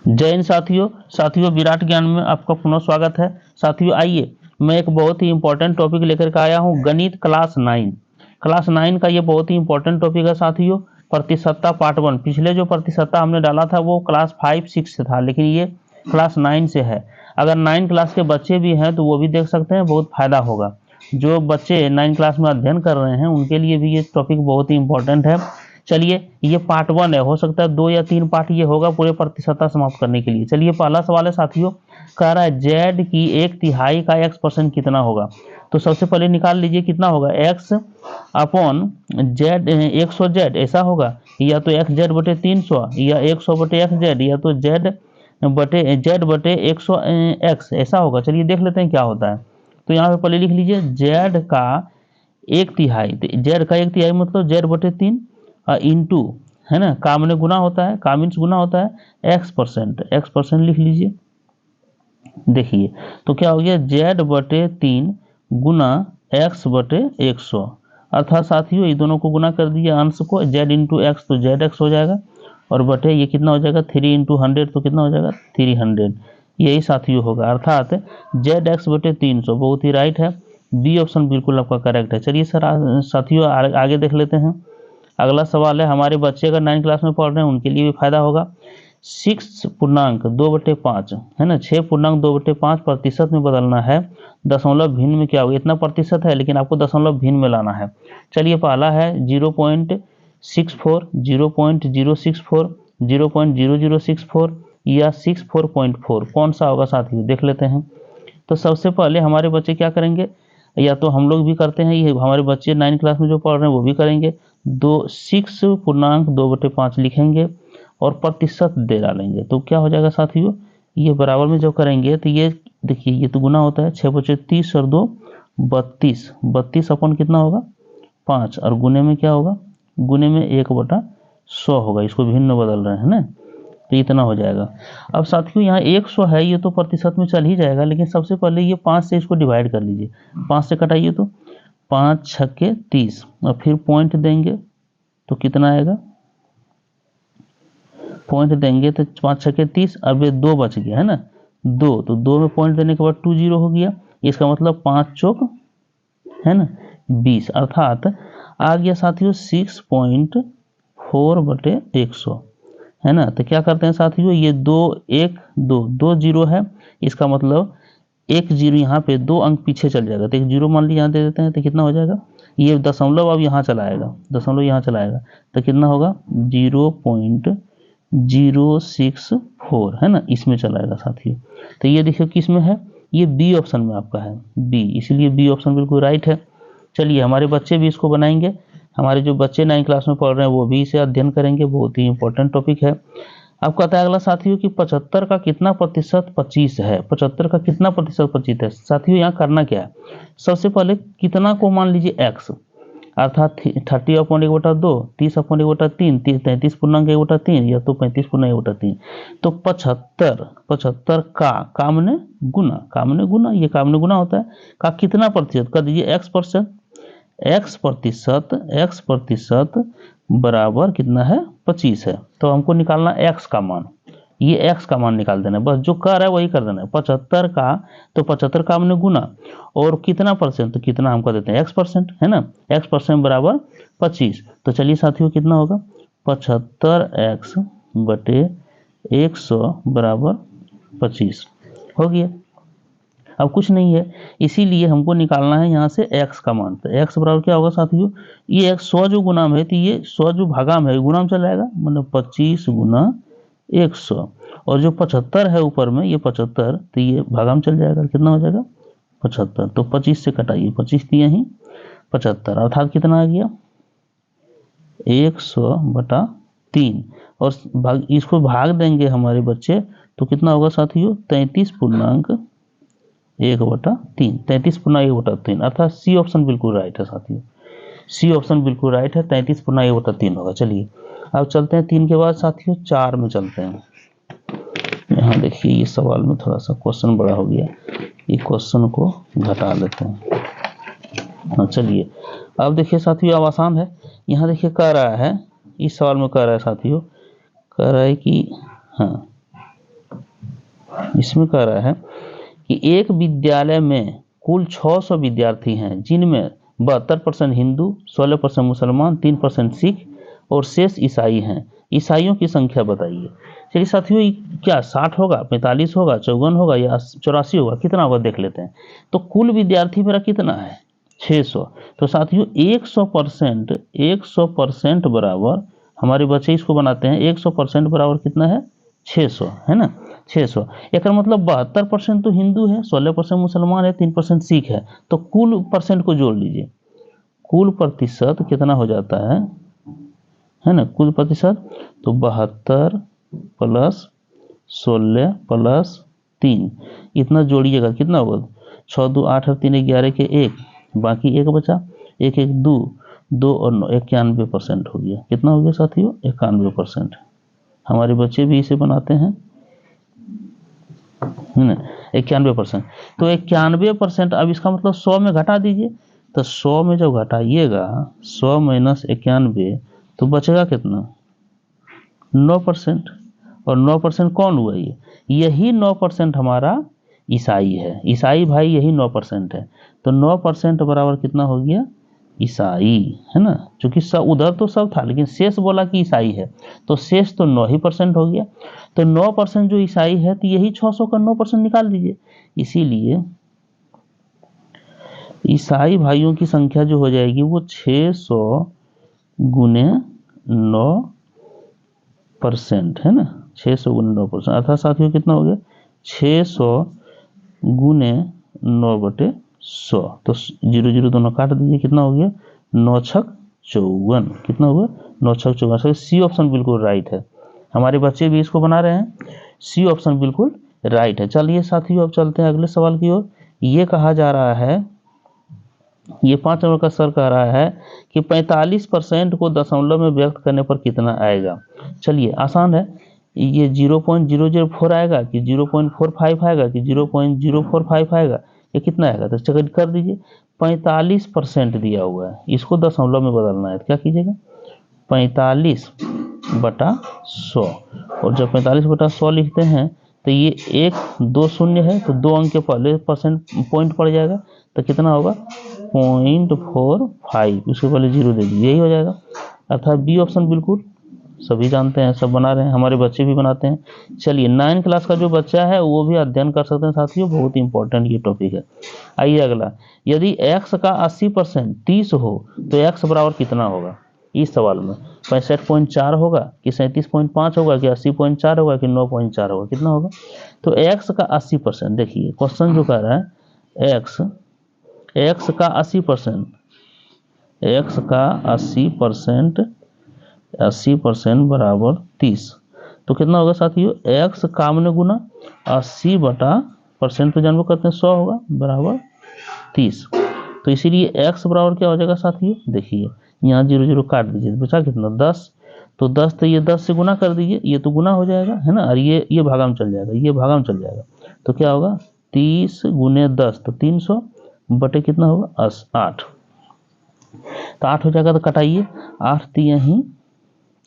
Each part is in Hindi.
जय हिंद साथियों विराट ज्ञान में आपका पुनः स्वागत है। साथियों आइए, मैं एक बहुत ही इंपॉर्टेंट टॉपिक लेकर के आया हूं, गणित क्लास 9 का ये बहुत ही इंपॉर्टेंट टॉपिक है साथियों। प्रतिशतता पार्ट 1, पिछले जो प्रतिशतता हमने डाला था वो क्लास 5-6 से था, लेकिन ये क्लास 9 से है। अगर 9 क्लास के बच्चे भी हैं तो वो भी देख सकते हैं, बहुत फायदा होगा। जो बच्चे 9 क्लास में अध्ययन कर रहे हैं उनके लिए भी ये टॉपिक बहुत ही इंपॉर्टेंट है। चलिए, ये पार्ट 1 है, हो सकता है 2 या 3 पार्ट ये होगा पूरे प्रतिशतता समाप्त करने के लिए। चलिए, पहला सवाल है साथियों, कह रहा है जेड की 1/3 का x% कितना होगा। तो सबसे पहले निकाल लीजिए कितना होगा, x अपॉन जेड 100 जेड ऐसा होगा, या तो x जेड बटे 300, या 100 बटे x जेड, या तो जेड बटे 100 x ऐसा होगा। चलिए देख लेते हैं क्या होता है। तो यहाँ पे पहले लिख लीजिए जेड का 1/3, जेड का 1/3 मतलब जेड बटे 3 इंटू, है ना, का में गुना होता है, का मीन्स गुना होता है x% लिख लीजिए। देखिए तो क्या हो गया, जेड बटे 3 गुना x बटे 100, अर्थात साथियों ये दोनों को गुना कर दिया अंश को, जेड इंटू एक्स तो जेड एक्स हो जाएगा, और बटे ये कितना हो जाएगा 3 इंटू 100 तो कितना हो जाएगा 300। यही साथियों होगा, अर्थात जेड एक्स बटे 300। बहुत ही राइट है, बी ऑप्शन बिल्कुल आपका करेक्ट है। चलिए सर साथियों आगे देख लेते हैं। अगला सवाल है, हमारे बच्चे अगर 9 क्लास में पढ़ रहे हैं उनके लिए भी फायदा होगा। 6.2/5 है ना, 6.2/5 प्रतिशत में बदलना है, दशमलव भिन्न में क्या होगा, इतना प्रतिशत है लेकिन आपको दशमलव भिन्न में लाना है। चलिए पहला है 0.64, 0.064, 0.0064 या 64.4, कौन सा होगा साथियों देख लेते हैं। तो सबसे पहले हमारे बच्चे क्या करेंगे, या तो हम लोग भी करते हैं, ये हमारे बच्चे 9 क्लास में जो पढ़ रहे हैं वो भी करेंगे। 6.2/5 लिखेंगे और प्रतिशत दे डालेंगे, तो क्या हो जाएगा साथियों, ये बराबर में जब करेंगे तो ये देखिए ये तो गुना होता है, 6×5 और 2 32, 32 अपन कितना होगा 5, और गुने में क्या होगा, गुने में 1/100 होगा, इसको भिन्न बदल रहे हैं ना, तो इतना हो जाएगा। अब साथियों यहाँ 100 है, ये तो प्रतिशत में चल ही जाएगा, लेकिन सबसे पहले ये 5 से इसको डिवाइड कर लीजिए, 5 से कटाइए तो 5 छक्के 30, और फिर पॉइंट देंगे तो कितना आएगा, पॉइंट देंगे तो 5 छक्के 30, अब ये 2 बच गया है ना, 2 तो 2 में पॉइंट देने के बाद 20 हो गया, इसका मतलब 5 चौक है ना 20, अर्थात आ गया साथियों 6.4/100 है ना। तो क्या करते हैं साथियों, ये 2 जीरो है, इसका मतलब 1 जीरो यहाँ पे 2 अंक पीछे चल जाएगा, तो 1 जीरो मान लीजिए यहाँ दे देते हैं, तो कितना हो जाएगा, ये दशमलव अब यहाँ चला आएगा, दशमलव यहाँ चला आएगा, तो कितना होगा 0.064 है ना, इसमें चला आएगा साथियों। तो ये देखिए किस में है, ये बी ऑप्शन में आपका है, बी, इसलिए बी ऑप्शन बिल्कुल राइट है। चलिए हमारे बच्चे भी इसको बनाएंगे, हमारे जो बच्चे 9 क्लास में पढ़ रहे हैं वो भी इसे अध्ययन करेंगे, बहुत ही इंपॉर्टेंट टॉपिक है। अब कहता है अगला साथियों कि 75 का कितना प्रतिशत 25 है, 75 का कितना प्रतिशत 25 है। साथियों यहाँ करना क्या है, सबसे पहले कितना को मान लीजिए x, अर्थात 30/1/2, 30/1/3, 33.1/3 या तो 35.1/3। तो 75 का में गुना, ये का में गुना होता है, का कितना प्रतिशत कर दीजिए x प्रतिशत बराबर कितना है 25 है। तो हमको निकालना x का मान, ये x का मान निकाल देना, बस जो कर है वही कर देना है। 75 का, तो 75 का हमने गुना, और कितना परसेंट, तो कितना हम कर देते हैं x% है ना, x% बराबर 25। तो चलिए साथियों कितना होगा 75x बटे 100 बराबर 25 हो गया। अब कुछ नहीं है, इसीलिए हमको निकालना है यहाँ से x का मान। तो x बराबर क्या होगा साथियों, ये 100 जो गुना में है, तो ये 100 जो भागा में है गुना में चला जाएगा, मतलब 25 गुना 100, और जो 75 है ऊपर में ये 75, तो ये भागा में चल जाएगा, कितना हो जाएगा 75, तो 25 से कटाइए, 25 दिए ही 75, अर्थात कितना आ गया 100/3, और इसको भाग देंगे हमारे बच्चे तो कितना होगा साथियों 33.1/3, 33.1/3, अर्थात सी ऑप्शन बिल्कुल राइट है साथियों, सी ऑप्शन बिल्कुल राइट है, 33.1/3 होगा। चलिए अब चलते हैं 3 के बाद साथियों 4 में चलते हैं। यहाँ देखिए ये सवाल में थोड़ा सा क्वेश्चन बड़ा हो गया, ये क्वेश्चन को घटा लेते हैं। हाँ चलिए अब देखिए साथियों अब आसान है, यहाँ देखिए कह रहा है, इस सवाल में कह रहा है साथियों, कह रहा है कि हाँ इसमें कह रहा है कि एक विद्यालय में कुल 600 विद्यार्थी हैं, जिनमें 72% हिंदू, 16% मुसलमान, 3% सिख और शेष ईसाई हैं। ईसाइयों की संख्या बताइए। चलिए साथियों, क्या 60 होगा, 45 होगा, 54 होगा या 84 होगा, कितना होगा देख लेते हैं। तो कुल विद्यार्थी मेरा कितना है, 600। तो साथियों 100% बराबर, हमारे बच्चे इसको बनाते हैं, 100% बराबर कितना है, 600 है ना, 600। एक मतलब 72% तो हिंदू है, 16% मुसलमान है, 3% सिख है। तो कुल परसेंट को जोड़ लीजिए, कुल प्रतिशत कितना हो जाता है ना, कुल प्रतिशत। तो 72 प्लस 16 प्लस 3, इतना जोड़िएगा, कितना होगा, 6 2 8 और 3 11 के 1, बाकी 1 बचा, 1 1 2 2 और 9, 91% हो गया। कितना हो गया साथियों, 91%। हमारे बच्चे भी इसे बनाते हैं, है ना, 91%। तो 91%, अब इसका मतलब 100 में घटा दीजिए। तो 100 में जब घटाइएगा, 100 माइनस 91, तो बचेगा कितना, 9%। और 9% कौन हुआ, ये यही 9% हमारा ईसाई है, ईसाई भाई यही 9% है। तो 9% बराबर कितना हो गया, ईसाई, है ना। चूंकि सब उधर तो सब था, लेकिन शेष बोला कि ईसाई है, तो शेष तो 9% हो गया। तो 9% जो ईसाई है, तो यही 600 का 9% निकाल दीजिए। इसीलिए ईसाई भाइयों की संख्या जो हो जाएगी वो 600 गुने 9% है ना, 600 गुने 9%, अर्थात साथियों कितना हो गया, 600 गुने 9/100। तो 0 0 दोनों काट दीजिए, कितना हो गया, 9 छक 54, कितना हुआ, 9 छक 54। सी ऑप्शन बिल्कुल राइट है, हमारे बच्चे भी इसको बना रहे हैं, सी ऑप्शन बिल्कुल राइट है। चलिए साथियों, अब चलते हैं अगले सवाल की ओर। ये कहा जा रहा है, ये 5 नंबर का सर कह रहा है कि 45% को दशमलव में व्यक्त करने पर कितना आएगा। चलिए आसान है, ये 0.004 आएगा कि 0.45 आएगा कि 0.045 आएगा, ये कितना आएगा, तो चेक कर दीजिए। 45% दिया हुआ है, इसको दशमलव में बदलना है, तो क्या कीजिएगा, 45/100। और जब 45/100 लिखते हैं, तो ये 1 2 शून्य है, तो 2 अंक के पहले पॉइंट पड़ जाएगा, तो कितना होगा, 0.45, उसके पहले 0 दे दीजिए, यही हो जाएगा। अर्थात बी ऑप्शन बिल्कुल सभी जानते हैं, सब बना रहे हैं, हमारे बच्चे भी बनाते हैं। चलिए 9 क्लास का जो बच्चा है वो भी अध्ययन कर सकते हैं साथियों, बहुत इंपॉर्टेंट ये टॉपिक है। आइए अगला, यदि x का 80% 30 हो तो x बराबर कितना होगा। इस सवाल में 65.4 होगा कि 37.5 होगा कि 80.4 होगा कि 9.4 होगा, कितना होगा। तो x का 80%, देखिए क्वेश्चन जो कह रहा है, x का 80%, x का 80% बराबर 30, तो कितना होगा साथियों, x का में गुना 80/% तो जानबो करते हैं 100 होगा, बराबर 30। तो इसीलिए x बराबर क्या हो जाएगा साथियों, देखिए यहाँ 0 0 काट दीजिए, बचा कितना, 10। तो 10, तो ये 10 से गुना कर दीजिए, ये तो गुना हो जाएगा, है ना, और ये भागा में चल जाएगा, ये भागा में चल जाएगा, तो क्या होगा, 30 गुने 10 तो 300 बटे कितना होगा, 8। तो 8 हो जाएगा, तो कटाइए, 8 3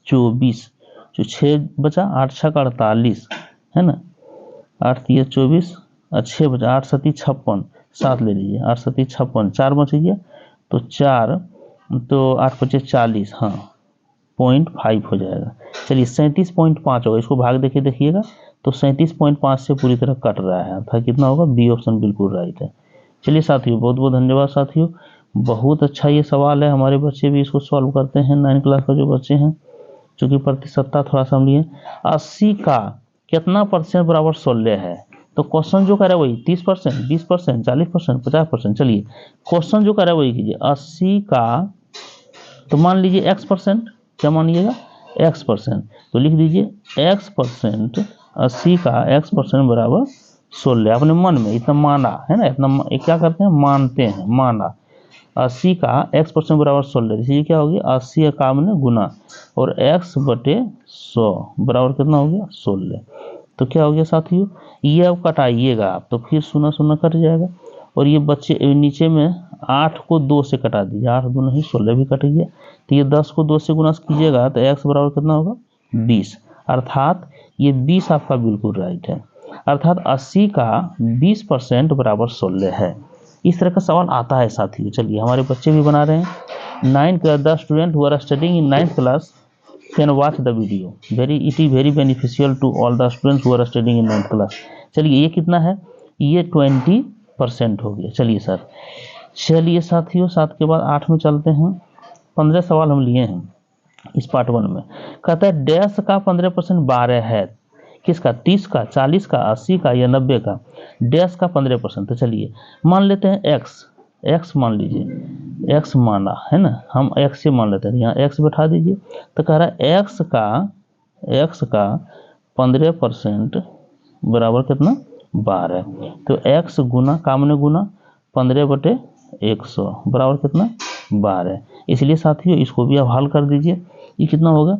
24, जो 6 बचा, 8 6 48, है ना, 8 3 24 और 6 बचा, 8 7 56, 7 ले लीजिए, 8 7 56, 4 बच गया, तो 4, तो 8 5 40, हाँ 0.5 हो जाएगा। चलिए 37.5 होगा, इसको भाग देखिएगा, तो 37.5 से पूरी तरह कट रहा है, अर्थात कितना होगा, बी ऑप्शन बिल्कुल राइट है। चलिए साथियों, बहुत बहुत धन्यवाद साथियों, बहुत अच्छा ये सवाल है, हमारे बच्चे भी इसको सॉल्व करते हैं, 9 क्लास का जो बच्चे हैं, चूंकि प्रतिशतता थोड़ा सा हम लिए। 80 का कितना परसेंट बराबर 16 है। तो क्वेश्चन जो कह रहा है वही 30%, 20%, 40%, 50%। चलिए क्वेश्चन जो कह रहा है वही कीजिए, 80 का, तो मान लीजिए x%, क्या मानिएगा, x%, तो लिख दीजिए x%, 80 का x% बराबर 16। अपने मन में इतना माना है ना, इतना क्या करते हैं, मानते हैं, माना 80 का x% बराबर 16, इसलिए क्या हो गया, 80 51 गुना और x/100 बराबर कितना हो गया, 16। तो क्या हो गया साथियों, ये अब कटाइएगा आप, तो फिर 0 0 कट जाएगा, और ये बच्चे नीचे में 8 को 2 से कटा दीजिए, 8 2 नहीं 16 भी कट गया, तो ये 10 को 2 से गुना कीजिएगा, तो x बराबर कितना होगा, 20। अर्थात ये 20 आपका बिल्कुल राइट है। अर्थात 80 का 20% बराबर 16 है। इस तरह का सवाल आता है साथियों। चलिए हमारे बच्चे भी बना रहे हैं। 9th class, the student who are studying in 9th class can watch the video. It is very beneficial to all the students who are studying in 9th class. चलिए ये कितना है, ये 20% हो गया। चलिए सर, चलिए साथियों 7 के बाद 8 में चलते हैं। 15 सवाल हम लिए हैं इस पार्ट 1 में। कहता है डैश का 15% 12 है, किसका, 30 का, 40 का, 80 का या 90 का। डैश का 15%, तो चलिए मान लेते हैं एक्स मान लीजिए, एक्स माना है ना, हम एक्स से मान लेते हैं, यहाँ एक्स बैठा दीजिए। तो कह रहा है एक्स का 15% बराबर कितना, 12। तो एक्स गुना कामने गुना 15/100 बराबर कितना, 12। इसलिए साथियों इसको भी आप हल कर दीजिए। ये कितना होगा,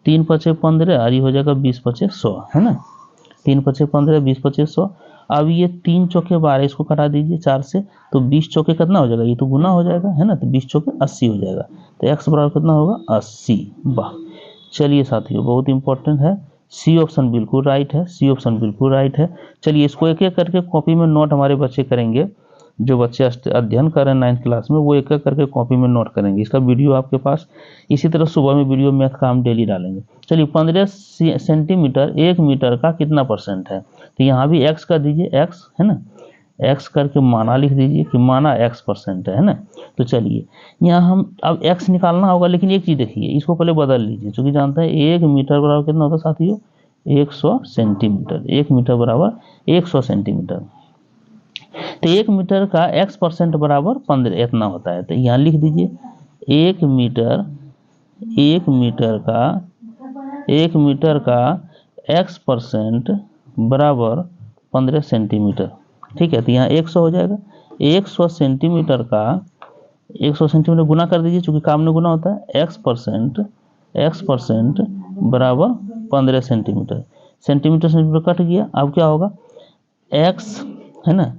3 × 15 और ये हो जाएगा 20 × 100 है ना, 3 × 15 20 × 100। अब ये 3 चौके 12, इसको कटा दीजिए 4 से, तो 20 चौके कितना हो जाएगा, ये तो गुना हो जाएगा है ना, तो 20 चौके 80 हो जाएगा। तो एक्स बराबर कितना होगा, 80। वाह, चलिए साथियों बहुत इंपॉर्टेंट है, सी ऑप्शन बिल्कुल राइट है, सी ऑप्शन बिल्कुल राइट है। चलिए इसको एक एक करके कॉपी में नोट हमारे बच्चे करेंगे, जो बच्चे अध्ययन कर रहे हैं 9th क्लास में, वो एक एक करके कॉपी में नोट करेंगे। इसका वीडियो आपके पास, इसी तरह सुबह में वीडियो मैथ का हम डेली डालेंगे। चलिए 15 सेंटीमीटर 1 मीटर का कितना परसेंट है, तो यहाँ भी एक्स कर दीजिए, एक्स है ना, एक्स करके माना लिख दीजिए कि माना x% है ना। तो चलिए यहाँ हम अब x निकालना होगा, लेकिन एक चीज़ देखिए, इसको पहले बदल लीजिए, क्योंकि जानते हैं 1 मीटर बराबर कितना होता है साथियों, 100 सेंटीमीटर। 1 मीटर बराबर 100 सेंटीमीटर। तो 1 मीटर का x% बराबर 15 इतना होता है। तो यहाँ लिख दीजिए 1 मीटर का x% बराबर 15 सेंटीमीटर। ठीक है, तो यहाँ 100 हो जाएगा। 100 सेंटीमीटर का 100 सेंटीमीटर गुना कर दीजिए, चूंकि काम में गुना होता है। x% बराबर 15 सेंटीमीटर। सेंटीमीटर कट गया। अब क्या होगा, x है ना,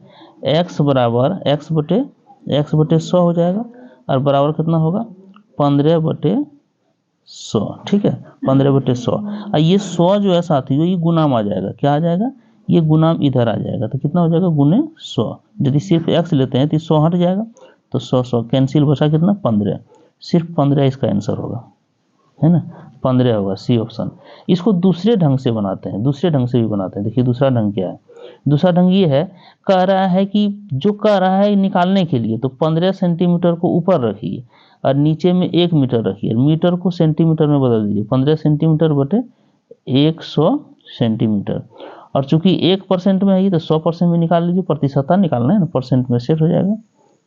x बराबर x बटे 100 हो जाएगा, और बराबर कितना होगा, 15/100। ठीक है, 15/100। और ये 100 जो है साथियों, ये गुना में आ जाएगा, क्या आ जाएगा, ये गुना इधर आ जाएगा, तो कितना हो जाएगा, गुने 100। यदि सिर्फ x लेते हैं तो 100 हट जाएगा, तो 100 कैंसिल, बचा कितना, 15। सिर्फ 15 इसका आंसर होगा, है ना, 15 होगा, सी ऑप्शन। इसको दूसरे ढंग से बनाते हैं, दूसरे ढंग से भी बनाते हैं। देखिए दूसरा ढंग क्या है, दूसरा ढंग ये है, कह रहा है कि जो कह रहा है निकालने के लिए, तो 15 सेंटीमीटर को ऊपर रखिए और नीचे में 1 मीटर रखिए, मीटर को सेंटीमीटर में बदल दीजिए, 15 सेंटीमीटर बटे 100 सेंटीमीटर। और चूंकि 1% में है तो 100% में निकाल लीजिए, प्रतिशतता निकालना है ना, परसेंट में सेट हो जाएगा।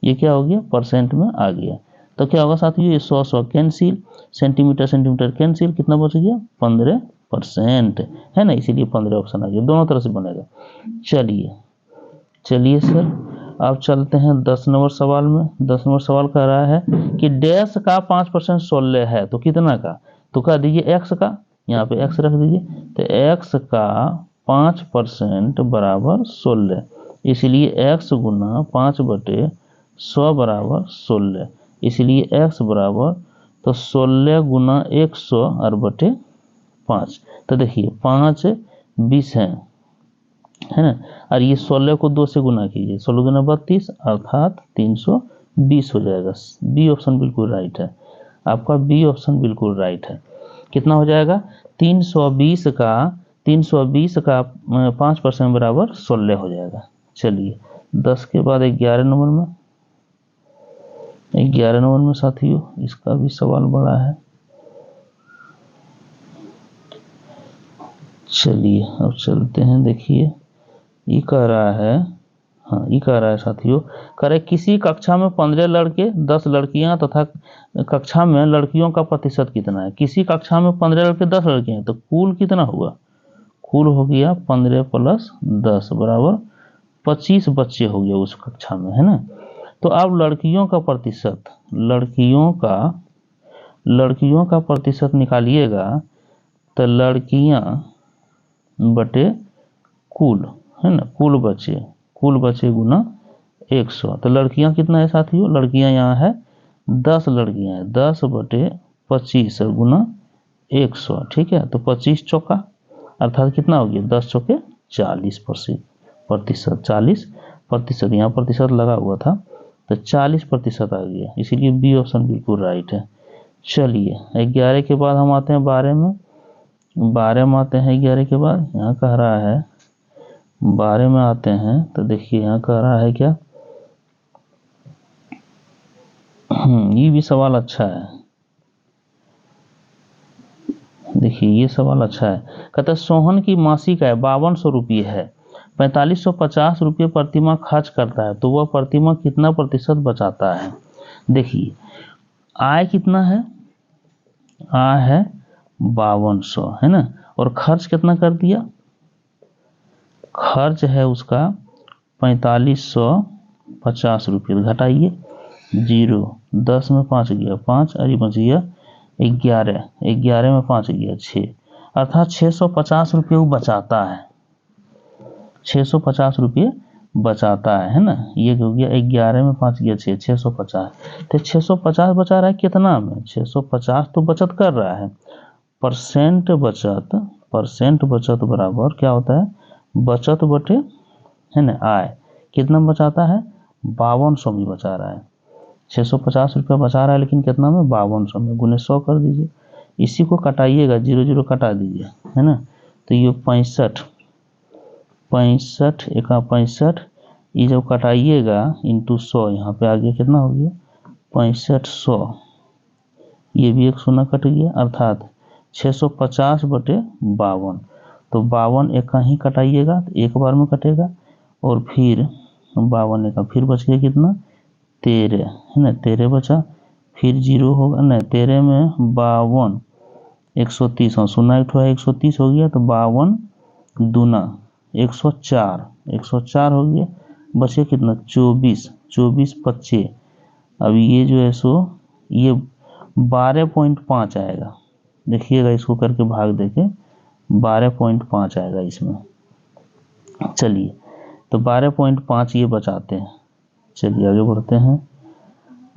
ये क्या हो गया, परसेंट में आ गया। तो क्या होगा साथियों, ये 100 कैंसिल, सेंटीमीटर कैंसिल, कितना बच गया, 15% है ना, इसीलिए 15 ऑप्शन आ गया। दोनों तरह से बनेगा। चलिए सर, अब चलते हैं 10 नंबर सवाल में। 10 नंबर सवाल कह रहा है कि डैश का 5% 16 है, तो कितना का, तो कह दीजिए x का, यहाँ पे x रख दीजिए। तो x का 5% बराबर 16, इसलिए x गुना 5/100 बराबर 16, इसलिए x बराबर, तो 16 गुना 100 और बटे 5। तो देखिए 5 20 है ना, और ये 16 को 2 से गुना कीजिए, 16 गुना 32 अर्थात 320 हो जाएगा। बी ऑप्शन बिल्कुल राइट है, आपका बी ऑप्शन बिल्कुल राइट है। कितना हो जाएगा, 320 का 5% बराबर 16 हो जाएगा। चलिए 10 के बाद 11 नंबर में साथियों, इसका भी सवाल बड़ा है। चलिए अब चलते हैं। देखिए ये कह रहा है, हाँ ये कह रहा है साथियों, कह रहे किसी कक्षा में 15 लड़के 10 लड़कियां तथा कक्षा में लड़कियों का प्रतिशत कितना है। किसी कक्षा में 15 लड़के 10 लड़के हैं, तो कुल कितना हुआ, कुल हो गया 15 + 10 बराबर 25 बच्चे हो गए उस कक्षा में, है ना। तो अब लड़कियों का प्रतिशत निकालिएगा, तो लड़कियां बटे कुल, है ना, कुल बचे गुना 100। तो लड़कियां कितना है साथियों, लड़कियां यहाँ है 10 लड़कियां हैं, 10/25 गुना 100। ठीक है, तो 25 चौका अर्थात कितना हो गया, 10 चौके 40%, 40%, यहाँ प्रतिशत लगा हुआ था तो 40% आ गया, इसीलिए बी ऑप्शन बिल्कुल राइट है। चलिए 11 के बाद हम आते हैं 12 में, 12 में आते हैं 11 के बाद, यहाँ कह रहा है 12 में आते हैं तो देखिए यहाँ कह रहा है क्या, ये भी सवाल अच्छा है, देखिए ये सवाल अच्छा है। कहते हैं सोहन की मासिक आय 5200 रुपये है, 4550 रुपये प्रतिमाह खर्च करता है, तो वह प्रतिमाह कितना प्रतिशत बचाता है। देखिए आय कितना है, आय है 5200 है ना, और खर्च कितना कर दिया, खर्च है उसका 4550 रुपये, घटाइए 0, 10 में 5 गया 5, अरे बच गया 11, 11 में 5 गया 6, अर्थात 650 रुपये वो बचाता है, 650 रुपये बचाता है ना। ये हो गया 11 में 5 गया 6, 650, तो 650 बचा रहा है कितना में, 650 तो बचत कर रहा है, परसेंट बचत बराबर क्या होता है, बचत बटे है ना आय, कितना बचाता है 5200 में बचा रहा है, 650 रुपया बचा रहा है लेकिन कितना में 5200 में, गुने 100 कर दीजिए, इसी को कटाइएगा 0 कटा दीजिए है ना, तो ये 65 एका 65, ये जब कटाइएगा इंटू 100, यहाँ पे आगे कितना हो गया 6500, ये भी एक शून्य कट गया, अर्थात 650 बटे 52, तो 52 एक ही कटाइएगा तो एक बार में कटेगा, और फिर 52 का फिर बच गया कितना 13 है ना, 13 बचा, फिर 0 होगा ना, 13 में 52 130, और शून्य एक हुआ 130 हो गया, तो 52 दूना 104 हो गया, बचे कितना 24 25, अब ये जो है सो ये 12.5 आएगा, देखिएगा इसको करके भाग देके 12.5 आएगा इसमें। चलिए तो 12.5 ये बचाते हैं, चलिए आगे बढ़ते हैं,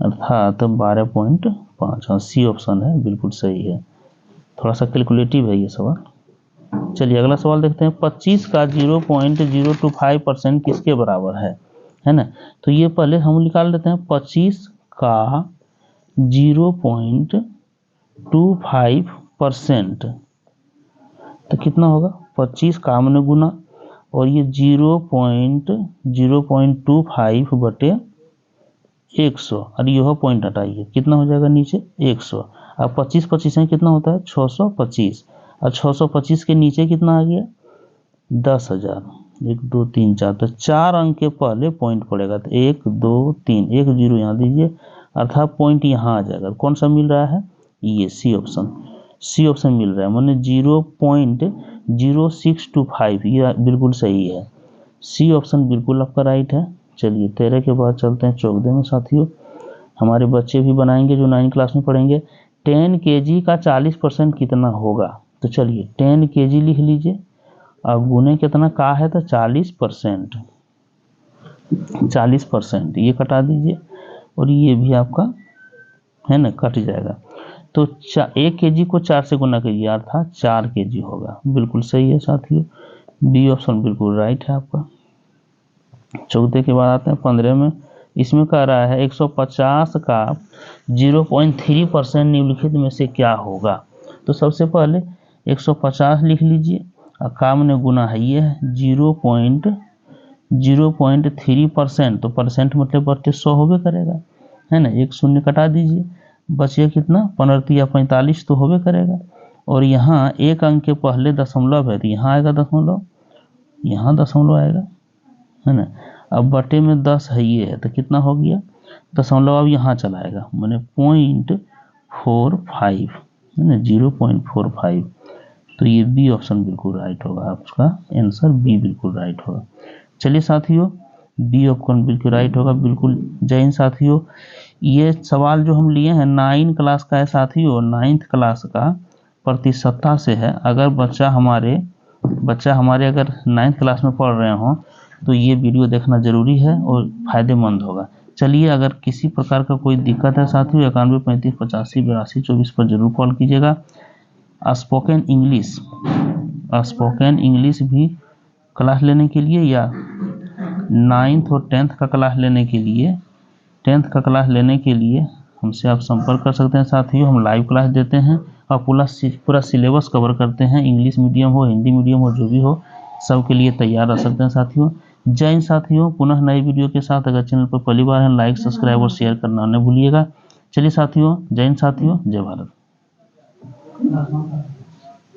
अर्थात 12.5, हाँ सी ऑप्शन है बिल्कुल सही है, थोड़ा सा कैलकुलेटिव है ये सवाल। चलिए अगला सवाल देखते हैं, 25 का 0.025% किसके बराबर है ना, तो ये पहले हम निकाल लेते हैं, 25 का 0.25% तो कितना होगा, 25 का हमने गुना, और ये 0.25 बटे 100, और यह पॉइंट हटाइए कितना हो जाएगा नीचे 100, अब 25 में कितना होता है 625, और 625 के नीचे कितना आ गया 10,000, 1 2 3 4, तो 4 अंक के पहले पॉइंट पड़ेगा, तो 1 2 3, 1 0 यहाँ दीजिए, अर्थात पॉइंट यहाँ आ जाएगा, कौन सा मिल रहा है ये सी ऑप्शन मिल रहा है, मैंने 0.0625, ये बिल्कुल सही है, सी ऑप्शन बिल्कुल आपका राइट है। चलिए 13 के बाद चलते हैं 14 में साथियों, हमारे बच्चे भी बनाएंगे जो 9 क्लास में पढ़ेंगे, 10 kg का 40% कितना होगा, तो चलिए 10 kg लिख लीजिए, और गुने कितना का है तो 40%, ये कटा दीजिए, और ये भी आपका है ना कट जाएगा, तो 1 kg को 4 से गुना कीजिए, अर्थात 4 kg होगा, बिल्कुल सही है साथियों, बी ऑप्शन बिल्कुल राइट है आपका। 14 के बाद आते हैं 15 में, इसमें कह रहा है 150 का 0.3% निम्नलिखित में से क्या होगा, तो सबसे पहले 150 लिख लीजिए, और काम ने गुना है ये है 0.3%, तो परसेंट मतलब बटे 100 होबे करेगा है ना, एक शून्य कटा दीजिए, बचिए कितना 15 या 45 तो होबे करेगा, और यहाँ एक अंक के पहले दशमलव है तो यहाँ आएगा दशमलव, यहाँ दशमलव आएगा है ना, अब बटे में 10 है ये है तो कितना हो गया दशमलव, अब यहाँ चलाएगा मैंने 0.45 है ना, 0.45, तो ये बी ऑप्शन बिल्कुल राइट होगा, आपका आंसर बी बिल्कुल राइट होगा। चलिए साथियों बी ऑप्शन बिल्कुल राइट होगा, बिल्कुल जय हिंद साथियों। ये सवाल जो हम लिए हैं 9 क्लास का है साथियों, 9th क्लास का प्रतिशतता से है, अगर बच्चा हमारे अगर 9th क्लास में पढ़ रहे हों तो ये वीडियो देखना जरूरी है और फायदेमंद होगा। चलिए अगर किसी प्रकार का कोई दिक्कत है साथियों 91 35 85 82 24 पर जरूर कॉल कीजिएगा। स्पोकन इंग्लिश भी क्लास लेने के लिए या 9th और 10th का क्लास लेने के लिए, 10th का क्लास लेने के लिए हमसे आप संपर्क कर सकते हैं साथियों। हम लाइव क्लास देते हैं और पूरा सिलेबस कवर करते हैं। इंग्लिश मीडियम हो, हिंदी मीडियम हो, जो भी हो, सबके लिए तैयार रह सकते हैं साथियों। जय हिंद साथियों। पुनः नई वीडियो के साथ अगर चैनल पर पहली बार है, लाइक, सब्सक्राइब और शेयर करना न भूलिएगा। चलिए साथियों, जय हिंद साथियों, जय भारत।